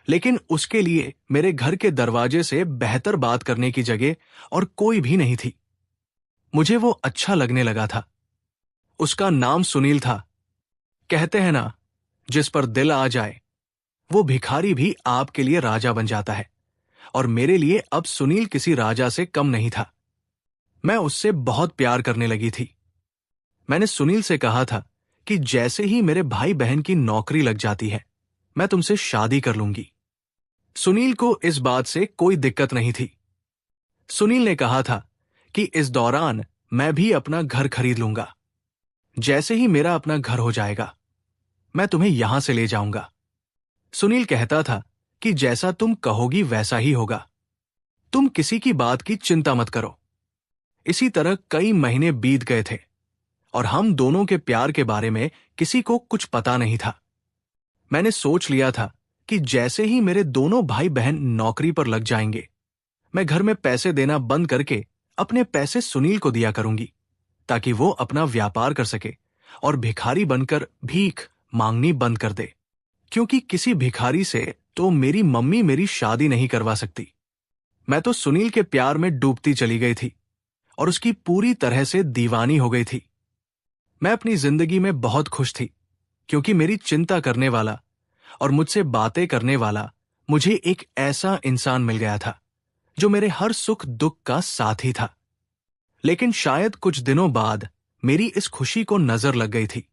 Speaker 1: लेकिन उसके लिए मेरे घर के दरवाजे से बेहतर बात करने की जगह और कोई भी नहीं थी। मुझे वो अच्छा लगने लगा था। उसका नाम सुनील था। कहते हैं ना, जिस पर दिल आ जाए वो भिखारी भी आपके लिए राजा बन जाता है, और मेरे लिए अब सुनील किसी राजा से कम नहीं था। मैं उससे बहुत प्यार करने लगी थी। मैंने सुनील से कहा था कि जैसे ही मेरे भाई बहन की नौकरी लग जाती है, मैं तुमसे शादी कर लूंगी। सुनील को इस बात से कोई दिक्कत नहीं थी। सुनील ने कहा था कि इस दौरान मैं भी अपना घर खरीद लूंगा। जैसे ही मेरा अपना घर हो जाएगा, मैं तुम्हें यहां से ले जाऊंगा। सुनील कहता था कि जैसा तुम कहोगी वैसा ही होगा। तुम किसी की बात की चिंता मत करो। इसी तरह कई महीने बीत गए थे और हम दोनों के प्यार के बारे में किसी को कुछ पता नहीं था। मैंने सोच लिया था कि जैसे ही मेरे दोनों भाई बहन नौकरी पर लग जाएंगे, मैं घर में पैसे देना बंद करके अपने पैसे सुनील को दिया करूंगी, ताकि वो अपना व्यापार कर सके और भिखारी बनकर भीख मांगनी बंद कर दे। क्योंकि किसी भिखारी से तो मेरी मम्मी मेरी शादी नहीं करवा सकती। मैं तो सुनील के प्यार में डूबती चली गई थी और उसकी पूरी तरह से दीवानी हो गई थी। मैं अपनी जिंदगी में बहुत खुश थी, क्योंकि मेरी चिंता करने वाला और मुझसे बातें करने वाला मुझे एक ऐसा इंसान मिल गया था जो मेरे हर सुख दुख का साथी था। लेकिन शायद कुछ दिनों बाद मेरी इस खुशी को नजर लग गई थी।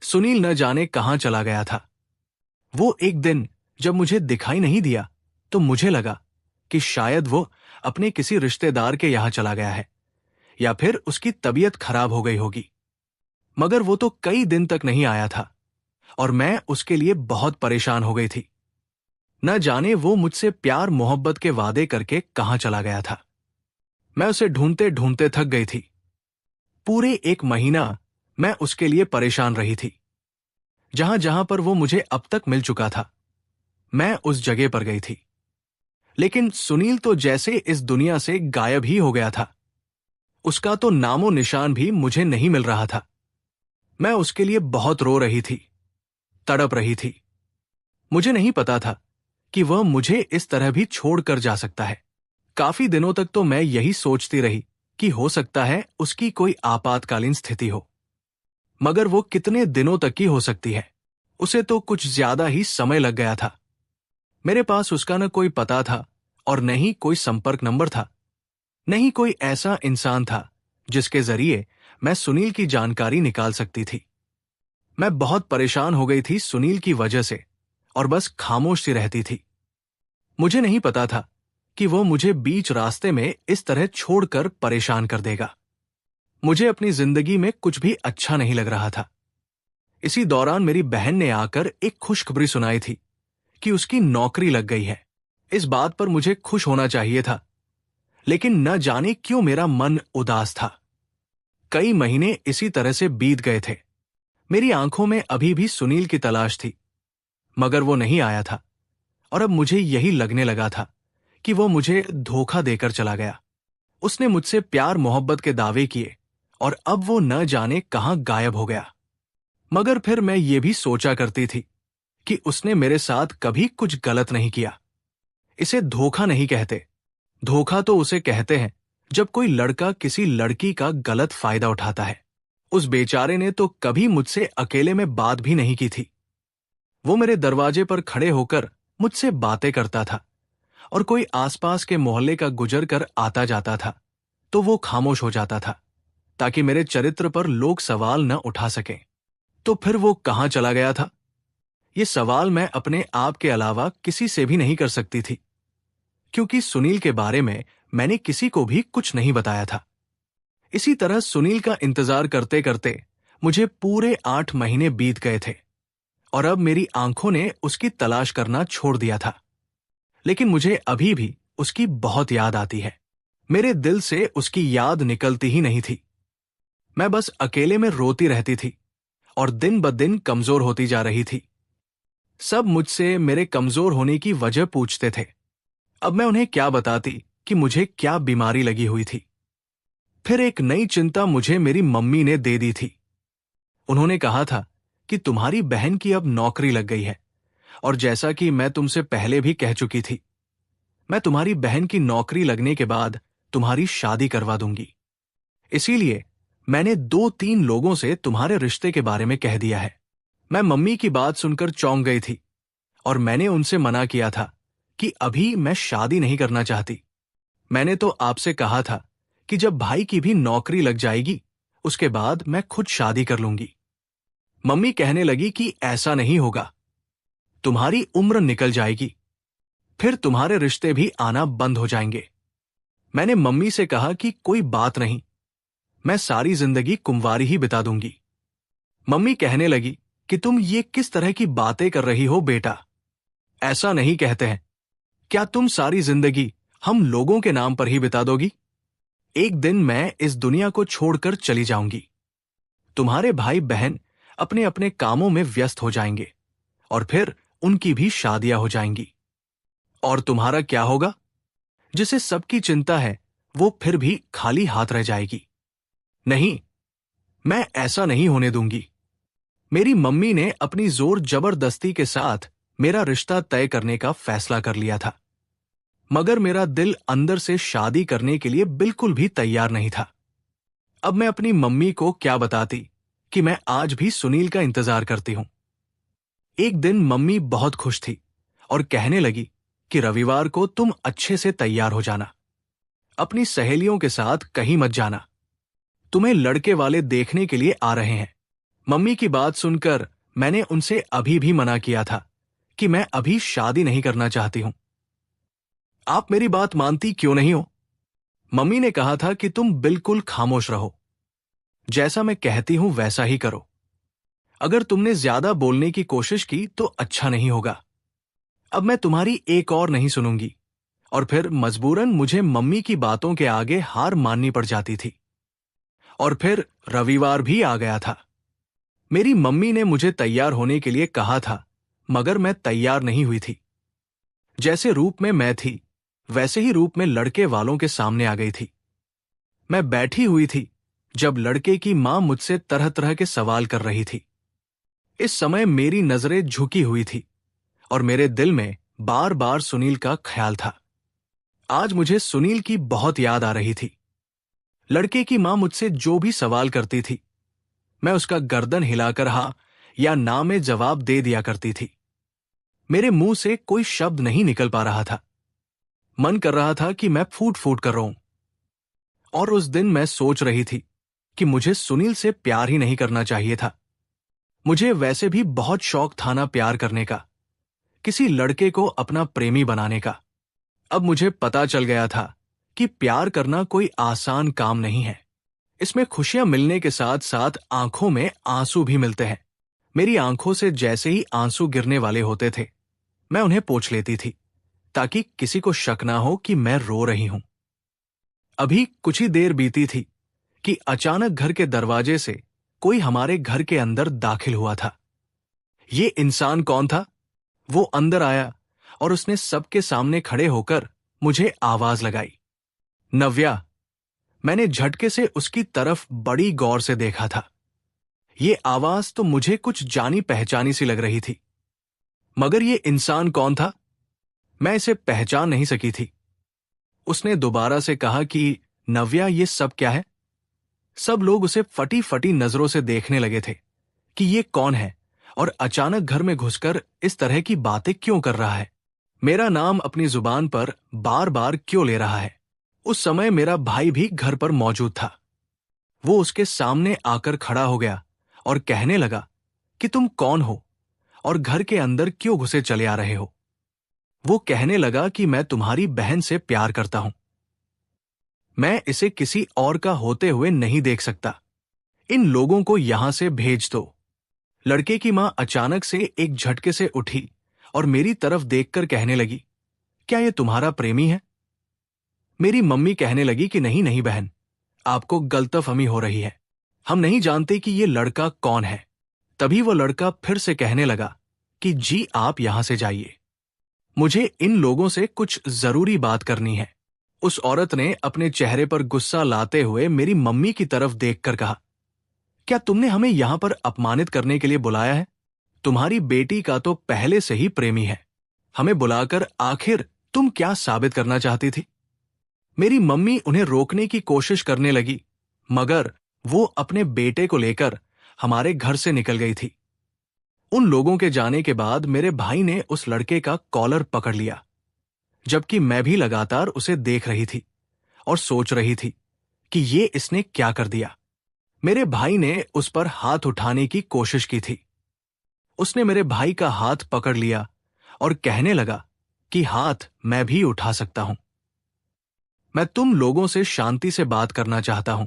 Speaker 1: सुनील न जाने कहां चला गया था। वो एक दिन जब मुझे दिखाई नहीं दिया तो मुझे लगा कि शायद वो अपने किसी रिश्तेदार के यहां चला गया है या फिर उसकी तबीयत खराब हो गई होगी। मगर वो तो कई दिन तक नहीं आया था और मैं उसके लिए बहुत परेशान हो गई थी। न जाने वो मुझसे प्यार मोहब्बत के वादे करके कहां चला गया था। मैं उसे ढूंढते ढूंढते थक गई थी। पूरे एक महीना मैं उसके लिए परेशान रही थी। जहां जहां पर वो मुझे अब तक मिल चुका था, मैं उस जगह पर गई थी। लेकिन सुनील तो जैसे इस दुनिया से गायब ही हो गया था। उसका तो नामो निशान भी मुझे नहीं मिल रहा था। मैं उसके लिए बहुत रो रही थी, तड़प रही थी। मुझे नहीं पता था कि वह मुझे इस तरह भी छोड़कर जा सकता है। काफी दिनों तक तो मैं यही सोचती रही कि हो सकता है उसकी कोई आपातकालीन स्थिति हो। मगर वो कितने दिनों तक की हो सकती है? उसे तो कुछ ज्यादा ही समय लग गया था। मेरे पास उसका न कोई पता था और न ही कोई संपर्क नंबर था। न ही कोई ऐसा इंसान था जिसके जरिए मैं सुनील की जानकारी निकाल सकती थी। मैं बहुत परेशान हो गई थी सुनील की वजह से और बस खामोश सी रहती थी। मुझे नहीं पता था कि वो मुझे बीच रास्ते में इस तरह छोड़कर परेशान कर देगा। मुझे अपनी जिंदगी में कुछ भी अच्छा नहीं लग रहा था। इसी दौरान मेरी बहन ने आकर एक खुशखबरी सुनाई थी कि उसकी नौकरी लग गई है। इस बात पर मुझे खुश होना चाहिए था, लेकिन न जाने क्यों मेरा मन उदास था। कई महीने इसी तरह से बीत गए थे। मेरी आंखों में अभी भी सुनील की तलाश थी, मगर वो नहीं आया था और अब मुझे यही लगने लगा था कि वो मुझे धोखा देकर चला गया। उसने मुझसे प्यार मोहब्बत के दावे किए और अब वो न जाने कहां गायब हो गया। मगर फिर मैं ये भी सोचा करती थी कि उसने मेरे साथ कभी कुछ गलत नहीं किया। इसे धोखा नहीं कहते। धोखा तो उसे कहते हैं जब कोई लड़का किसी लड़की का गलत फायदा उठाता है। उस बेचारे ने तो कभी मुझसे अकेले में बात भी नहीं की थी। वो मेरे दरवाजे पर खड़े होकर मुझसे बातें करता था और कोई आसपास के मोहल्ले का गुजर कर आता जाता था तो वो खामोश हो जाता था, ताकि मेरे चरित्र पर लोग सवाल न उठा सकें। तो फिर वो कहां चला गया था? ये सवाल मैं अपने आप के अलावा किसी से भी नहीं कर सकती थी, क्योंकि सुनील के बारे में मैंने किसी को भी कुछ नहीं बताया था। इसी तरह सुनील का इंतजार करते करते मुझे पूरे 8 महीने बीत गए थे और अब मेरी आंखों ने उसकी तलाश करना छोड़ दिया था। लेकिन मुझे अभी भी उसकी बहुत याद आती है। मेरे दिल से उसकी याद निकलती ही नहीं थी। मैं बस अकेले में रोती रहती थी और दिन ब दिन कमजोर होती जा रही थी। सब मुझसे मेरे कमजोर होने की वजह पूछते थे। अब मैं उन्हें क्या बताती कि मुझे क्या बीमारी लगी हुई थी। फिर एक नई चिंता मुझे मेरी मम्मी ने दे दी थी। उन्होंने कहा था कि तुम्हारी बहन की अब नौकरी लग गई है और जैसा कि मैं तुमसे पहले भी कह चुकी थी, मैं तुम्हारी बहन की नौकरी लगने के बाद तुम्हारी शादी करवा दूंगी। इसीलिए मैंने 2-3 लोगों से तुम्हारे रिश्ते के बारे में कह दिया है। मैं मम्मी की बात सुनकर चौंक गई थी और मैंने उनसे मना किया था कि अभी मैं शादी नहीं करना चाहती। मैंने तो आपसे कहा था कि जब भाई की भी नौकरी लग जाएगी उसके बाद मैं खुद शादी कर लूंगी। मम्मी कहने लगी कि ऐसा नहीं होगा, तुम्हारी उम्र निकल जाएगी, फिर तुम्हारे रिश्ते भी आना बंद हो जाएंगे। मैंने मम्मी से कहा कि कोई बात नहीं, मैं सारी जिंदगी कुंवारी ही बिता दूंगी। मम्मी कहने लगी कि तुम ये किस तरह की बातें कर रही हो बेटा, ऐसा नहीं कहते हैं। क्या तुम सारी जिंदगी हम लोगों के नाम पर ही बिता दोगी? एक दिन मैं इस दुनिया को छोड़कर चली जाऊंगी। तुम्हारे भाई बहन अपने अपने कामों में व्यस्त हो जाएंगे और फिर उनकी भी शादियां हो जाएंगी। और तुम्हारा क्या होगा? जिसे सबकी चिंता है वो फिर भी खाली हाथ रह जाएगी। नहीं, मैं ऐसा नहीं होने दूंगी। मेरी मम्मी ने अपनी जोर जबरदस्ती के साथ मेरा रिश्ता तय करने का फैसला कर लिया था, मगर मेरा दिल अंदर से शादी करने के लिए बिल्कुल भी तैयार नहीं था। अब मैं अपनी मम्मी को क्या बताती कि मैं आज भी सुनील का इंतजार करती हूं। एक दिन मम्मी बहुत खुश थी और कहने लगी कि रविवार को तुम अच्छे से तैयार हो जाना, अपनी सहेलियों के साथ कहीं मत जाना, तुम्हें लड़के वाले देखने के लिए आ रहे हैं। मम्मी की बात सुनकर मैंने उनसे अभी भी मना किया था कि मैं अभी शादी नहीं करना चाहती हूं। आप मेरी बात मानती क्यों नहीं हो? मम्मी ने कहा था कि तुम बिल्कुल खामोश रहो, जैसा मैं कहती हूं वैसा ही करो। अगर तुमने ज्यादा बोलने की कोशिश की तो अच्छा नहीं होगा। अब मैं तुम्हारी एक और नहीं सुनूंगी। और फिर मजबूरन मुझे मम्मी की बातों के आगे हार माननी पड़ जाती थी। और फिर रविवार भी आ गया था। मेरी मम्मी ने मुझे तैयार होने के लिए कहा था, मगर मैं तैयार नहीं हुई थी। जैसे रूप में मैं थी वैसे ही रूप में लड़के वालों के सामने आ गई थी। मैं बैठी हुई थी जब लड़के की मां मुझसे तरह तरह के सवाल कर रही थी। इस समय मेरी नजरें झुकी हुई थी और मेरे दिल में बार बार सुनील का ख्याल था। आज मुझे सुनील की बहुत याद आ रही थी। लड़के की मां मुझसे जो भी सवाल करती थी मैं उसका गर्दन हिलाकर हाँ या ना में जवाब दे दिया करती थी। मेरे मुंह से कोई शब्द नहीं निकल पा रहा था। मन कर रहा था कि मैं फूट फूट कर रोऊं। और उस दिन मैं सोच रही थी कि मुझे सुनील से प्यार ही नहीं करना चाहिए था। मुझे वैसे भी बहुत शौक था ना प्यार करने का, किसी लड़के को अपना प्रेमी बनाने का। अब मुझे पता चल गया था कि प्यार करना कोई आसान काम नहीं है। इसमें खुशियां मिलने के साथ साथ आंखों में आंसू भी मिलते हैं। मेरी आंखों से जैसे ही आंसू गिरने वाले होते थे मैं उन्हें पोंछ लेती थी ताकि किसी को शक ना हो कि मैं रो रही हूं। अभी कुछ ही देर बीती थी कि अचानक घर के दरवाजे से कोई हमारे घर के अंदर दाखिल हुआ था। ये इंसान कौन था? वो अंदर आया और उसने सबके सामने खड़े होकर मुझे आवाज लगाई, नव्या। मैंने झटके से उसकी तरफ बड़ी गौर से देखा था। ये आवाज तो मुझे कुछ जानी पहचानी सी लग रही थी, मगर ये इंसान कौन था? मैं इसे पहचान नहीं सकी थी। उसने दोबारा से कहा कि नव्या, ये सब क्या है? सब लोग उसे फटी फटी नजरों से देखने लगे थे कि ये कौन है और अचानक घर में घुसकर इस तरह की बातें क्यों कर रहा है, मेरा नाम अपनी जुबान पर बार बार क्यों ले रहा है। उस समय मेरा भाई भी घर पर मौजूद था। वो उसके सामने आकर खड़ा हो गया और कहने लगा कि तुम कौन हो और घर के अंदर क्यों घुसे चले आ रहे हो। वो कहने लगा कि मैं तुम्हारी बहन से प्यार करता हूं। मैं इसे किसी और का होते हुए नहीं देख सकता। इन लोगों को यहां से भेज दो। लड़के की मां अचानक से एक झटके से उठी और मेरी तरफ देखकर कहने लगी, क्या ये तुम्हारा प्रेमी है? मेरी मम्मी कहने लगी कि नहीं नहीं बहन, आपको गलतफहमी हो रही है। हम नहीं जानते कि ये लड़का कौन है। तभी वो लड़का फिर से कहने लगा कि जी आप यहां से जाइए, मुझे इन लोगों से कुछ जरूरी बात करनी है। उस औरत ने अपने चेहरे पर गुस्सा लाते हुए मेरी मम्मी की तरफ देखकर कहा, क्या तुमने हमें यहां पर अपमानित करने के लिए बुलाया है? तुम्हारी बेटी का तो पहले से ही प्रेमी है। हमें बुलाकर आखिर तुम क्या साबित करना चाहती थी? मेरी मम्मी उन्हें रोकने की कोशिश करने लगी, मगर वो अपने बेटे को लेकर हमारे घर से निकल गई थी। उन लोगों के जाने के बाद मेरे भाई ने उस लड़के का कॉलर पकड़ लिया, जबकि मैं भी लगातार उसे देख रही थी और सोच रही थी कि ये इसने क्या कर दिया। मेरे भाई ने उस पर हाथ उठाने की कोशिश की थी। उसने मेरे भाई का हाथ पकड़ लिया और कहने लगा कि हाथ मैं भी उठा सकता हूं। मैं तुम लोगों से शांति से बात करना चाहता हूं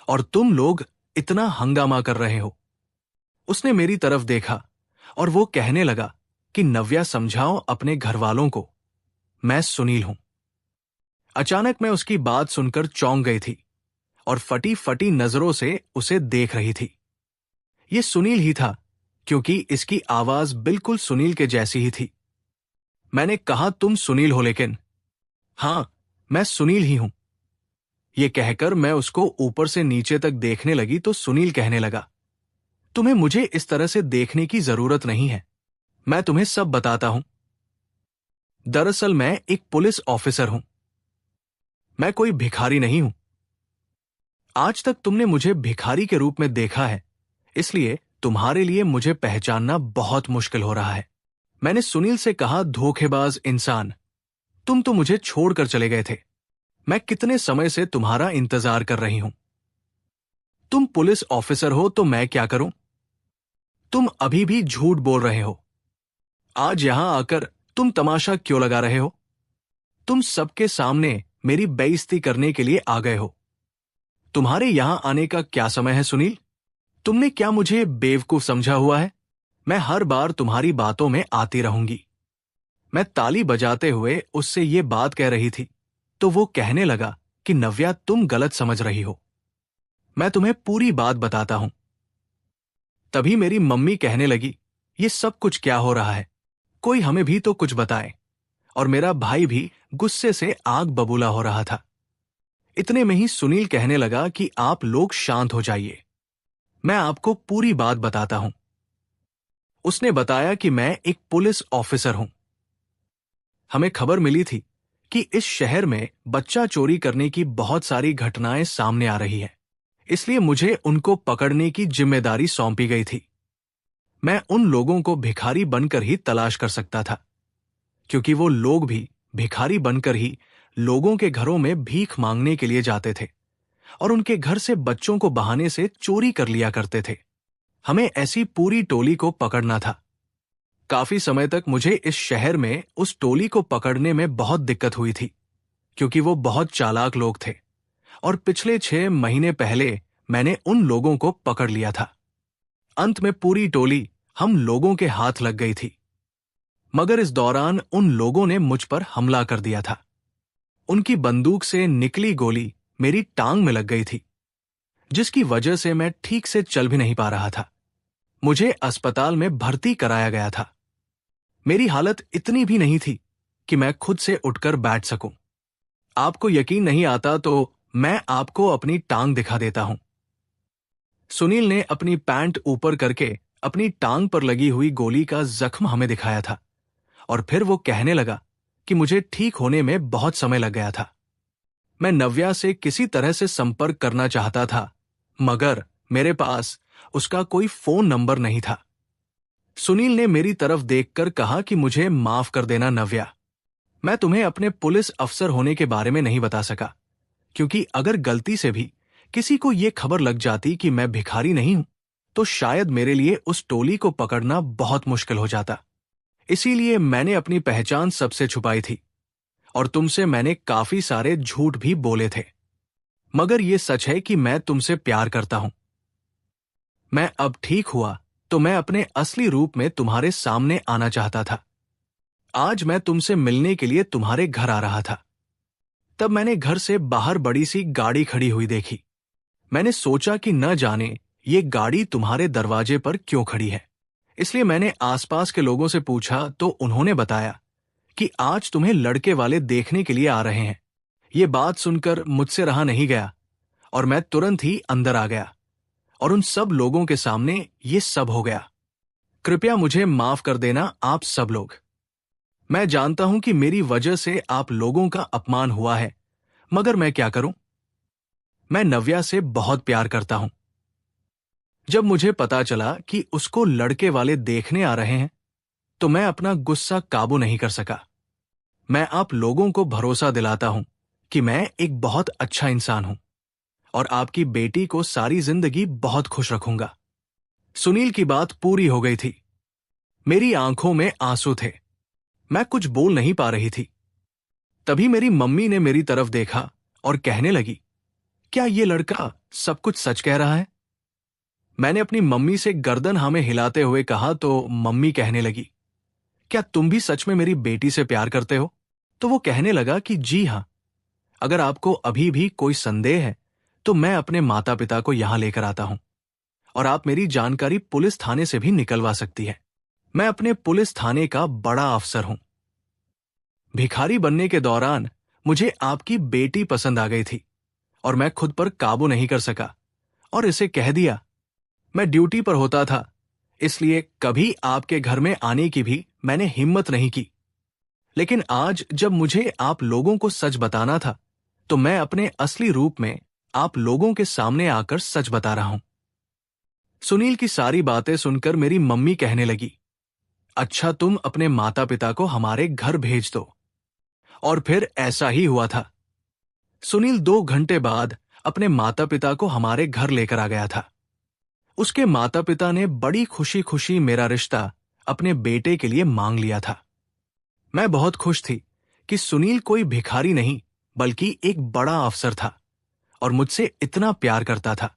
Speaker 1: और तुम लोग इतना हंगामा कर रहे हो। उसने मेरी तरफ देखा और वो कहने लगा कि नव्या, समझाओ अपने घर वालों को, मैं सुनील हूं। अचानक मैं उसकी बात सुनकर चौंक गई थी और फटी फटी नजरों से उसे देख रही थी। ये सुनील ही था, क्योंकि इसकी आवाज बिल्कुल सुनील के जैसी ही थी। मैंने कहा, तुम सुनील हो? लेकिन हाँ, मैं सुनील ही हूं। ये कहकर मैं उसको ऊपर से नीचे तक देखने लगी तो सुनील कहने लगा, तुम्हें मुझे इस तरह से देखने की जरूरत नहीं है, मैं तुम्हें सब बताता हूं। दरअसल मैं एक पुलिस ऑफिसर हूं, मैं कोई भिखारी नहीं हूं। आज तक तुमने मुझे भिखारी के रूप में देखा है, इसलिए तुम्हारे लिए मुझे पहचानना बहुत मुश्किल हो रहा है। मैंने सुनील से कहा, धोखेबाज इंसान, तुम तो मुझे छोड़कर चले गए थे। मैं कितने समय से तुम्हारा इंतजार कर रही हूं। तुम पुलिस ऑफिसर हो तो मैं क्या करूं? तुम अभी भी झूठ बोल रहे हो। आज यहां आकर तुम तमाशा क्यों लगा रहे हो? तुम सबके सामने मेरी बेइज्जती करने के लिए आ गए हो। तुम्हारे यहां आने का क्या समय है सुनील? तुमने क्या मुझे बेवकूफ समझा हुआ है? मैं हर बार तुम्हारी बातों में आती रहूंगी। मैं ताली बजाते हुए उससे ये बात कह रही थी तो वो कहने लगा कि नव्या, तुम गलत समझ रही हो, मैं तुम्हें पूरी बात बताता हूं। तभी मेरी मम्मी कहने लगी, ये सब कुछ क्या हो रहा है? कोई हमें भी तो कुछ बताए। और मेरा भाई भी गुस्से से आग बबूला हो रहा था। इतने में ही सुनील कहने लगा कि आप लोग शांत हो जाइए, मैं आपको पूरी बात बताता हूं। उसने बताया कि मैं एक पुलिस ऑफिसर हूं। हमें खबर मिली थी कि इस शहर में बच्चा चोरी करने की बहुत सारी घटनाएं सामने आ रही है, इसलिए मुझे उनको पकड़ने की जिम्मेदारी सौंपी गई थी। मैं उन लोगों को भिखारी बनकर ही तलाश कर सकता था, क्योंकि वो लोग भी भिखारी बनकर ही लोगों के घरों में भीख मांगने के लिए जाते थे और उनके घर से बच्चों को बहाने से चोरी कर लिया करते थे। हमें ऐसी पूरी टोली को पकड़ना था। काफी समय तक मुझे इस शहर में उस टोली को पकड़ने में बहुत दिक्कत हुई थी, क्योंकि वो बहुत चालाक लोग थे और पिछले 6 महीने पहले मैंने उन लोगों को पकड़ लिया था। अंत में पूरी टोली हम लोगों के हाथ लग गई थी, मगर इस दौरान उन लोगों ने मुझ पर हमला कर दिया था। उनकी बंदूक से निकली गोली मेरी टांग में लग गई थी, जिसकी वजह से मैं ठीक से चल भी नहीं पा रहा था। मुझे अस्पताल में भर्ती कराया गया था। मेरी हालत इतनी भी नहीं थी कि मैं खुद से उठकर बैठ सकूं। आपको यकीन नहीं आता तो मैं आपको अपनी टांग दिखा देता हूं। सुनील ने अपनी पैंट ऊपर करके अपनी टांग पर लगी हुई गोली का जख्म हमें दिखाया था और फिर वो कहने लगा कि मुझे ठीक होने में बहुत समय लग गया था। मैं नव्या से किसी तरह से संपर्क करना चाहता था, मगर मेरे पास उसका कोई फोन नंबर नहीं था। सुनील ने मेरी तरफ देखकर कहा कि मुझे माफ कर देना नव्या, मैं तुम्हें अपने पुलिस अफसर होने के बारे में नहीं बता सका, क्योंकि अगर गलती से भी किसी को यह खबर लग जाती कि मैं भिखारी नहीं हूं तो शायद मेरे लिए उस टोली को पकड़ना बहुत मुश्किल हो जाता। इसीलिए मैंने अपनी पहचान सबसे छुपाई थी और तुमसे मैंने काफी सारे झूठ भी बोले थे। मगर यह सच है कि मैं तुमसे प्यार करता हूं। मैं अब ठीक हुआ तो मैं अपने असली रूप में तुम्हारे सामने आना चाहता था। आज मैं तुमसे मिलने के लिए तुम्हारे घर आ रहा था। तब मैंने घर से बाहर बड़ी सी गाड़ी खड़ी हुई देखी। मैंने सोचा कि न जाने ये गाड़ी तुम्हारे दरवाजे पर क्यों खड़ी है, इसलिए मैंने आसपास के लोगों से पूछा तो उन्होंने बताया कि आज तुम्हें लड़के वाले देखने के लिए आ रहे हैं। ये बात सुनकर मुझसे रहा नहीं गया और मैं तुरंत ही अंदर आ गया और उन सब लोगों के सामने ये सब हो गया। कृपया मुझे माफ कर देना आप सब लोग। मैं जानता हूं कि मेरी वजह से आप लोगों का अपमान हुआ है, मगर मैं क्या करूं? मैं नव्या से बहुत प्यार करता हूं। जब मुझे पता चला कि उसको लड़के वाले देखने आ रहे हैं तो मैं अपना गुस्सा काबू नहीं कर सका। मैं आप लोगों को भरोसा दिलाता हूं कि मैं एक बहुत अच्छा इंसान हूं और आपकी बेटी को सारी जिंदगी बहुत खुश रखूंगा। सुनील की बात पूरी हो गई थी। मेरी आंखों में आंसू थे, मैं कुछ बोल नहीं पा रही थी। तभी मेरी मम्मी ने मेरी तरफ देखा और कहने लगी, क्या ये लड़का सब कुछ सच कह रहा है? मैंने अपनी मम्मी से गर्दन हमें हिलाते हुए कहा तो मम्मी कहने लगी, क्या तुम भी सच में मेरी बेटी से प्यार करते हो? तो वो कहने लगा कि जी हां, अगर आपको अभी भी कोई संदेह है तो मैं अपने माता पिता को यहां लेकर आता हूं और आप मेरी जानकारी पुलिस थाने से भी निकलवा सकती है। मैं अपने पुलिस थाने का बड़ा अफसर हूं। भिखारी बनने के दौरान मुझे आपकी बेटी पसंद आ गई थी और मैं खुद पर काबू नहीं कर सका और इसे कह दिया। मैं ड्यूटी पर होता था, इसलिए कभी आपके घर में आने की भी मैंने हिम्मत नहीं की। लेकिन आज जब मुझे आप लोगों को सच बताना था तो मैं अपने असली रूप में आप लोगों के सामने आकर सच बता रहा हूं। सुनील की सारी बातें सुनकर मेरी मम्मी कहने लगी, अच्छा तुम अपने माता पिता को हमारे घर भेज दो। और फिर ऐसा ही हुआ था। सुनील 2 घंटे बाद अपने माता पिता को हमारे घर लेकर आ गया था। उसके माता पिता ने बड़ी खुशी खुशी मेरा रिश्ता अपने बेटे के लिए मांग लिया था। मैं बहुत खुश थी कि सुनील कोई भिखारी नहीं बल्कि एक बड़ा अफसर था और मुझसे इतना प्यार करता था।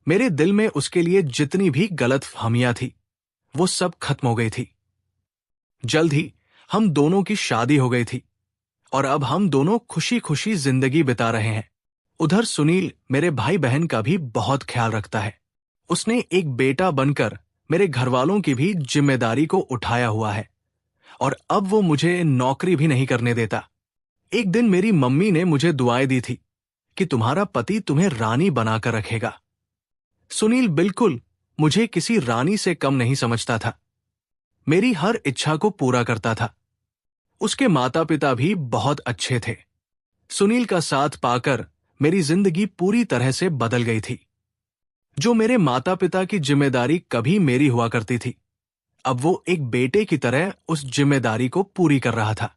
Speaker 1: मेरे दिल में उसके लिए जितनी भी गलतफहमियां थी वो सब खत्म हो गई थी। जल्द ही हम दोनों की शादी हो गई थी और अब हम दोनों खुशी खुशी जिंदगी बिता रहे हैं। उधर सुनील मेरे भाई बहन का भी बहुत ख्याल रखता है। उसने एक बेटा बनकर मेरे घरवालों की भी जिम्मेदारी को उठाया हुआ है और अब वो मुझे नौकरी भी नहीं करने देता। एक दिन मेरी मम्मी ने मुझे दुआएं दी थी कि तुम्हारा पति तुम्हें रानी बनाकर रखेगा। सुनील बिल्कुल मुझे किसी रानी से कम नहीं समझता था। मेरी हर इच्छा को पूरा करता था। उसके माता पिता भी बहुत अच्छे थे। सुनील का साथ पाकर मेरी जिंदगी पूरी तरह से बदल गई थी। जो मेरे माता पिता की जिम्मेदारी कभी मेरी हुआ करती थी, अब वो एक बेटे की तरह उस जिम्मेदारी को पूरी कर रहा था।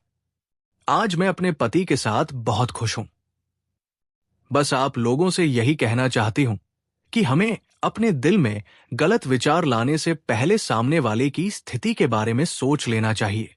Speaker 1: आज मैं अपने पति के साथ बहुत खुश हूं। बस आप लोगों से यही कहना चाहती हूं कि हमें अपने दिल में गलत विचार लाने से पहले सामने वाले की स्थिति के बारे में सोच लेना चाहिए।